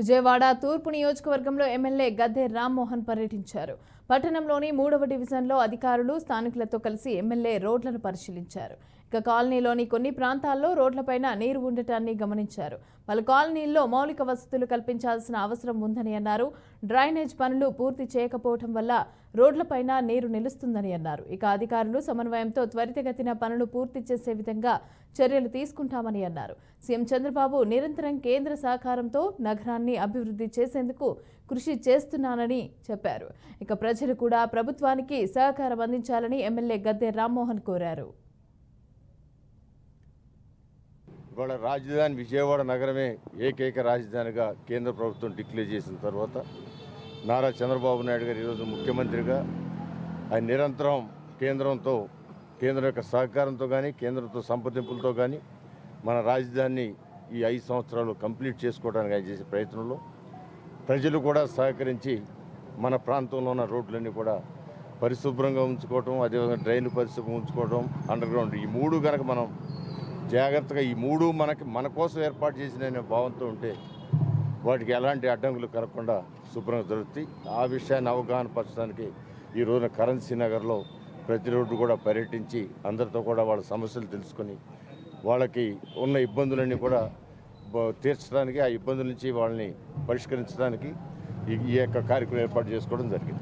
విజయవాడ తూర్పు నియోజకవర్గంలో ఎమ్మెల్యే గద్దె రామ్మోహన్ పర్యటించారు. పట్టణంలోని 3వ డివిజన్లో అధికారులు స్థానికులతో కలిసి ఎమ్మెల్యే రోడ్లను పరిశీలించారు. ఇక కాలనీలోని కొన్ని ప్రాంతాల్లో రోడ్లపైన నీరు ఉండటాన్ని గమనించారు. పలు కాలనీల్లో మౌలిక వసతులు కల్పించాల్సిన అవసరం ఉందని అన్నారు. డ్రైనేజ్ పనులు పూర్తి చేయకపోవడం వల్ల రోడ్లపైన నీరు నిలుస్తుందని అన్నారు. ఇక అధికారులు సమన్వయంతో త్వరితగతిన పనులు పూర్తి చేసే విధంగా చర్యలు తీసుకుంటామని అన్నారు. సీఎం చంద్రబాబు నిరంతరం కేంద్ర సహకారంతో నగరాన్ని అభివృద్ధి చేసేందుకు కృషి చేస్తున్నానని చెప్పారు. ఇక ప్రజలు కూడా ప్రభుత్వానికి సహకారం అందించాలని ఎమ్మెల్యే గద్దె రామ్మోహన్ కోరారు. ఇవాళ రాజధాని విజయవాడ నగరమే ఏకైక రాజధానిగా కేంద్ర ప్రభుత్వం డిక్లేర్ చేసిన తర్వాత నారా చంద్రబాబు నాయుడు గారు ఈరోజు ముఖ్యమంత్రిగా ఆయన నిరంతరం కేంద్రం యొక్క సహకారంతో కానీ కేంద్రంతో సంప్రదింపులతో కానీ మన రాజధానిని ఈ 5 సంవత్సరాలు కంప్లీట్ చేసుకోవడానికి ఆయన చేసే ప్రయత్నంలో ప్రజలు కూడా సహకరించి మన ప్రాంతంలో ఉన్న రోడ్లన్నీ కూడా పరిశుభ్రంగా ఉంచుకోవటం, అదేవిధంగా డ్రైన్లు పరిశుభ్రంగా ఉంచుకోవడం, అండర్ గ్రౌండ్ ఈ 3 కనుక మనం జాగ్రత్తగా ఈ 3 మన కోసం ఏర్పాటు చేసిన భావంతో ఉంటే వాటికి ఎలాంటి అడ్డంకులు కలగకుండా శుభ్రంగా జరుగుతాయి. ఆ విషయాన్ని అవగాహన పరచడానికి ఈ రోజున కరెన్సీ నగర్లో ప్రతి రోడ్డు కూడా పర్యటించి అందరితో కూడా వాళ్ళ సమస్యలు తెలుసుకొని వాళ్ళకి ఉన్న ఇబ్బందులన్నీ కూడా తీర్చడానికి, ఆ ఇబ్బందుల నుంచి వాళ్ళని పరిష్కరించడానికి ఈ యొక్క కార్యక్రమం ఏర్పాటు చేసుకోవడం జరిగింది.